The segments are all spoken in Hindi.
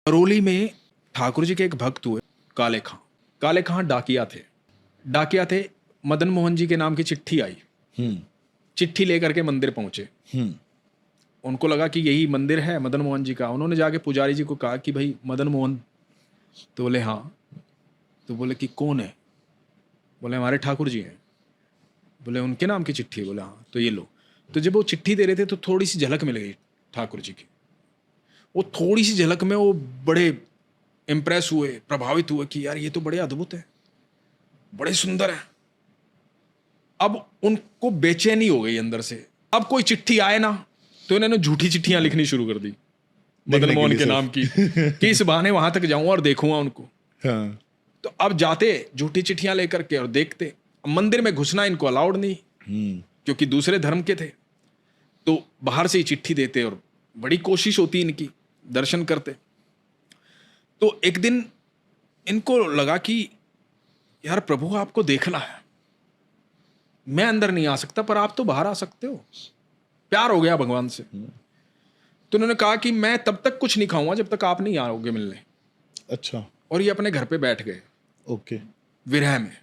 करौली में ठाकुर जी के एक भक्त हुए, काले खां। काले खां डाकिया थे। मदन मोहन जी के नाम की चिट्ठी आई। चिट्ठी लेकर के मंदिर पहुंचे। उनको लगा कि यही मंदिर है मदन मोहन जी का। उन्होंने जाके पुजारी जी को कहा कि भाई मदन मोहन। तो बोले हाँ। तो बोले कि कौन है? बोले हमारे ठाकुर जी हैं। बोले उनके नाम की चिट्ठी? बोले हाँ। तो ये लो। तो जब वो चिट्ठी दे रहे थे तो थोड़ी सी झलक मिल गई ठाकुर जी की। वो थोड़ी सी झलक में वो बड़े इम्प्रेस हुए, प्रभावित हुए कि यार ये तो बड़े अद्भुत है, बड़े सुंदर है। अब उनको बेचैनी हो गई अंदर से। अब कोई चिट्ठी आए ना तो इन्होंने झूठी चिट्ठियां लिखनी शुरू कर दी मदन मोहन के नाम की, कि इस बहाने वहां तक जाऊंगा और देखूंगा उनको। हाँ। तो अब जाते झूठी चिट्ठियां लेकर के और देखते। मंदिर में घुसना इनको अलाउड नहीं, क्योंकि दूसरे धर्म के थे। तो बाहर से ही चिट्ठी देते और बड़ी कोशिश होती इनकी, दर्शन करते। तो एक दिन इनको लगा कि यार प्रभु आपको देखना है, मैं अंदर नहीं आ सकता पर आप तो बाहर आ सकते हो। प्यार हो गया भगवान से। तो उन्होंने कहा कि मैं तब तक कुछ नहीं खाऊंगा जब तक आप नहीं आओगे मिलने। अच्छा। और ये अपने घर पे बैठ गए। ओके। विरह में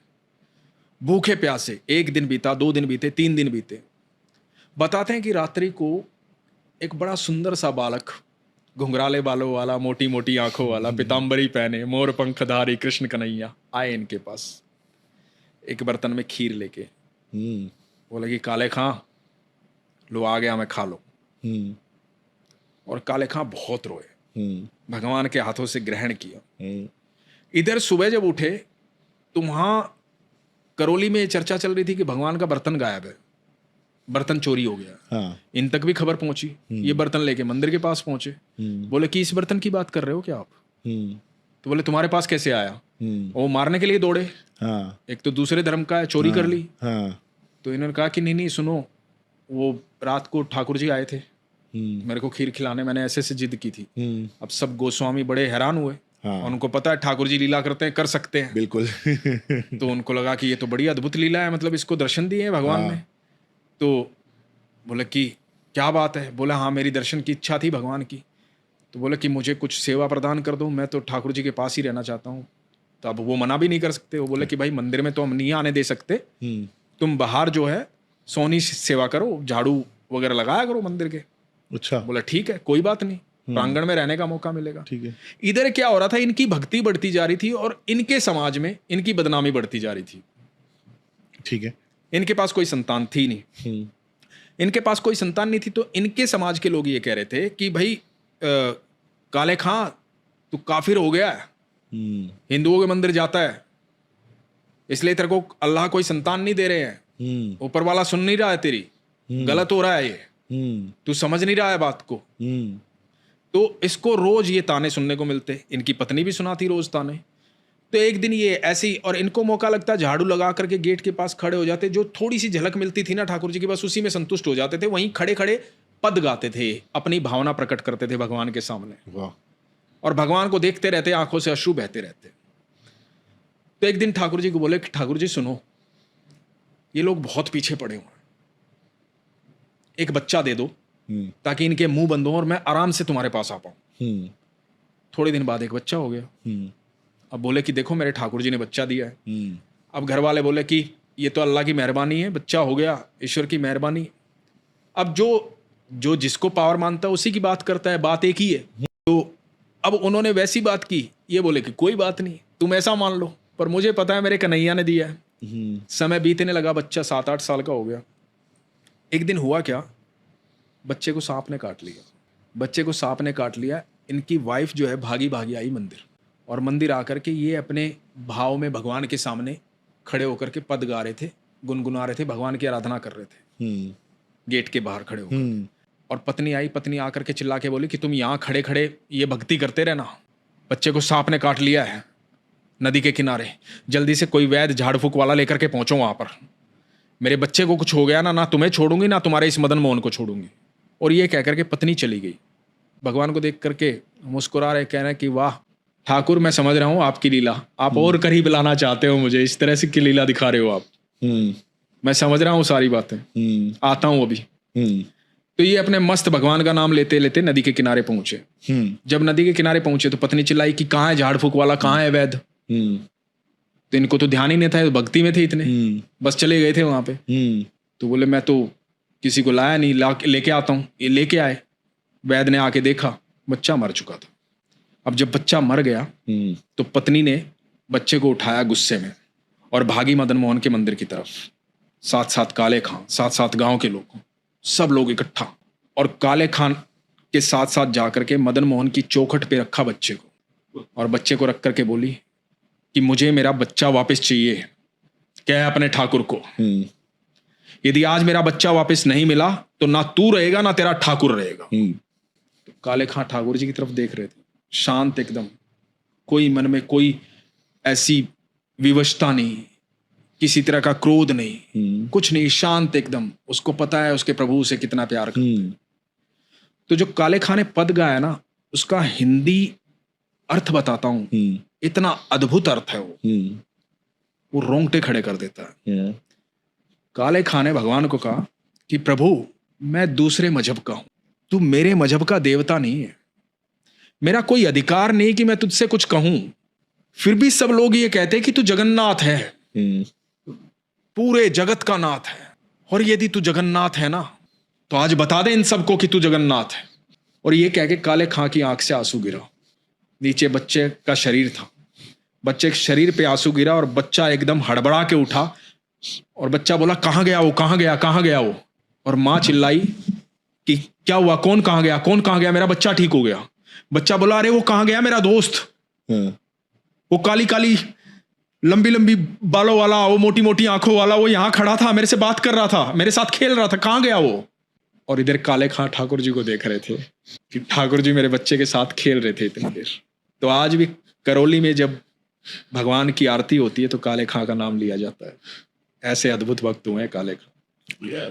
भूखे प्यासे 1 दिन बीता, 2 दिन बीते, 3 दिन बीते। बताते हैं कि रात्रि को एक बड़ा सुंदर सा बालक, घुंघराले बालों वाला, मोटी मोटी आंखों वाला, पीताम्बरी पहने, मोर पंखधारी कृष्ण कन्हैया आए इनके पास एक बर्तन में खीर लेके। बोले कि काले खां लो, आ गया, मैं खा लो। और काले खां बहुत रोए, भगवान के हाथों से ग्रहण किया। इधर सुबह जब उठे तो वहां करौली में चर्चा चल रही थी कि भगवान का बर्तन गायब है, बर्तन चोरी हो गया। हाँ। इन तक भी खबर पहुंची। ये बर्तन लेके मंदिर के पास पहुंचे। बोले कि इस बर्तन की बात कर रहे हो क्या आप? तो बोले तुम्हारे पास कैसे आया? वो मारने के लिए दौड़े। हाँ। एक तो दूसरे धर्म का है, चोरी कर ली। हाँ। तो इन्होंने कहा कि नहीं नहीं सुनो, वो रात को ठाकुर जी आए थे मेरे को खीर खिलाने, मैंने ऐसे से जिद की थी। अब सब गोस्वामी बड़े हैरान हुए। हाँ। और उनको पता है ठाकुर जी लीला करते हैं, कर सकते हैं। बिल्कुल। तो उनको लगा कि ये तो बड़ी अद्भुत लीला है, मतलब इसको दर्शन दिए हैं भगवान ने। तो बोले कि क्या बात है? बोला हाँ मेरी दर्शन की इच्छा थी भगवान की। तो बोले कि मुझे कुछ सेवा प्रदान कर दो, मैं तो ठाकुर जी के पास ही रहना चाहता हूँ। तो अब वो मना भी नहीं कर सकते। वो बोले कि भाई मंदिर में तो हम नहीं आने दे सकते, तुम बाहर जो है सोनी सेवा करो, झाड़ू वगैरह लगाया करो मंदिर के। अच्छा। बोला ठीक है, कोई बात नहीं, प्रांगण में रहने का मौका मिलेगा। ठीक है। इधर क्या हो रहा था, इनकी भक्ति बढ़ती जा रही थी और इनके समाज में इनकी बदनामी बढ़ती जा रही थी। ठीक है। इनके पास कोई संतान थी नहीं। इनके पास कोई संतान नहीं थी तो इनके समाज के लोग ये कह रहे थे कि भाई काले खां तू काफिर हो गया है, हिंदुओं के मंदिर जाता है, इसलिए तेरे को अल्लाह कोई संतान नहीं दे रहे हैं, ऊपर वाला सुन नहीं रहा है तेरी, गलत हो रहा है ये, तू समझ नहीं रहा है बात को। तो इसको रोज ये ताने सुनने को मिलते। इनकी पत्नी भी सुनाती रोज ताने। तो एक दिन ये ऐसी, और इनको मौका लगता, झाड़ू लगा करके गेट के पास खड़े हो जाते। जो थोड़ी सी झलक मिलती थी ना ठाकुर जी की, बस उसी में संतुष्ट हो जाते थे। वहीं खड़े खड़े पद गाते थे, अपनी भावना प्रकट करते थे भगवान के सामने। वाह। और भगवान को देखते रहते, आंखों से अश्रु बहते रहते। तो एक दिन ठाकुर जी को बोले कि ठाकुर जी सुनो, ये लोग बहुत पीछे पड़े हुए हैं, एक बच्चा दे दो ताकि इनके मुंह बंद हो और मैं आराम से तुम्हारे पास आ पाऊं। थोड़े दिन बाद एक बच्चा हो गया। अब बोले कि देखो मेरे ठाकुर जी ने बच्चा दिया है। अब घर वाले बोले कि ये तो अल्लाह की मेहरबानी है, बच्चा हो गया, ईश्वर की मेहरबानी। अब जो जिसको पावर मानता है उसी की बात करता है, बात एक ही है। तो अब उन्होंने वैसी बात की। ये बोले कि कोई बात नहीं, तुम ऐसा मान लो, पर मुझे पता है मेरे कन्हैया ने दिया है। समय बीतने लगा, बच्चा 7-8 साल का हो गया। एक दिन हुआ क्या, बच्चे को सांप ने काट लिया। इनकी वाइफ जो है भागी भागी आई मंदिर, और मंदिर आकर के ये अपने भाव में भगवान के सामने खड़े होकर के पद गा रहे थे, गुनगुना रहे थे, भगवान की आराधना कर रहे थे गेट के बाहर खड़े होकर। और पत्नी आई, पत्नी आकर के चिल्ला के बोली कि तुम यहाँ खड़े खड़े ये भक्ति करते रहना, बच्चे को सांप ने काट लिया है नदी के किनारे, जल्दी से कोई वैद्य झाड़ फूक वाला लेकर के पहुंचो वहां पर। मेरे बच्चे को कुछ हो गया ना तुम्हें छोड़ूंगी ना तुम्हारे इस मदन मोहन को छोड़ूंगी। और ये कह करके पत्नी चली गई। भगवान को देख करके मुस्कुरा रहे, कह रहे कि वाह ठाकुर, मैं समझ रहा हूँ आपकी लीला, आप और करीब लाना चाहते हो मुझे, इस तरह से की लीला दिखा रहे हो आप। मैं समझ रहा हूँ सारी बातें, आता हूँ अभी। तो ये अपने मस्त भगवान का नाम लेते लेते नदी के किनारे पहुंचे। जब नदी के किनारे पहुंचे तो पत्नी चिल्लाई कि कहाँ है झाड़ फूक वाला, कहाँ है वैद्य। तो इनको तो ध्यान ही नहीं था, भक्ति में थे इतने, बस चले गए थे वहां पे। तो बोले मैं तो किसी को लाया नहीं, लेके आता हूँ। ये लेके आए, वैद्य ने आके देखा बच्चा मर चुका था। अब जब बच्चा मर गया तो पत्नी ने बच्चे को उठाया गुस्से में और भागी मदन मोहन के मंदिर की तरफ। साथ साथ काले खां, साथ साथ गांव के लोग, सब लोग इकट्ठा, और काले खान के साथ साथ जाकर के मदन मोहन की चौखट पे रखा बच्चे को, और बच्चे को रख करके बोली कि मुझे मेरा बच्चा वापस चाहिए। कह अपने ठाकुर को, यदि आज मेरा बच्चा वापस नहीं मिला तो ना तू रहेगा ना तेरा ठाकुर रहेगा। तो काले खां ठाकुर जी की तरफ देख रहे थे, शांत एकदम, कोई मन में कोई ऐसी विवशता नहीं, किसी तरह का क्रोध नहीं, कुछ नहीं, शांत एकदम। उसको पता है उसके प्रभु से कितना प्यार करते हैं। तो जो काले खां ने पद गाया ना, उसका हिंदी अर्थ बताता हूं, इतना अद्भुत अर्थ है वो रोंगटे खड़े कर देता है। काले खां ने भगवान को कहा कि प्रभु मैं दूसरे मजहब का हूं, तू मेरे मजहब का देवता नहीं है, मेरा कोई अधिकार नहीं कि मैं तुझसे कुछ कहूं, फिर भी सब लोग ये कहते कि तू जगन्नाथ है, पूरे जगत का नाथ है, और यदि तू जगन्नाथ है ना तो आज बता दे इन सबको कि तू जगन्नाथ है। और ये कह के काले खां की आंख से आंसू गिरा। नीचे बच्चे का शरीर था, बच्चे के शरीर पे आंसू गिरा और बच्चा एकदम हड़बड़ा के उठा और बच्चा बोला कहाँ गया वो, कहाँ गया, कहाँ गया वो। और माँ चिल्लाई कि क्या हुआ, कौन कहाँ गया, कौन कहाँ गया, मेरा बच्चा ठीक हो गया। बच्चा बोला अरे वो कहाँ गया मेरा दोस्त, वो काली काली लंबी लंबी बालों वाला, वो मोटी मोटी आंखों वाला, वो यहाँ खड़ा था, मेरे से बात कर रहा था, मेरे साथ खेल रहा था, कहाँ गया वो। और इधर काले खां ठाकुर जी को देख रहे थे कि ठाकुर जी मेरे बच्चे के साथ खेल रहे थे इतनी देर। तो आज भी करौली में जब भगवान की आरती होती है तो काले खां का नाम लिया जाता है। ऐसे अद्भुत भक्त हुए काले खां।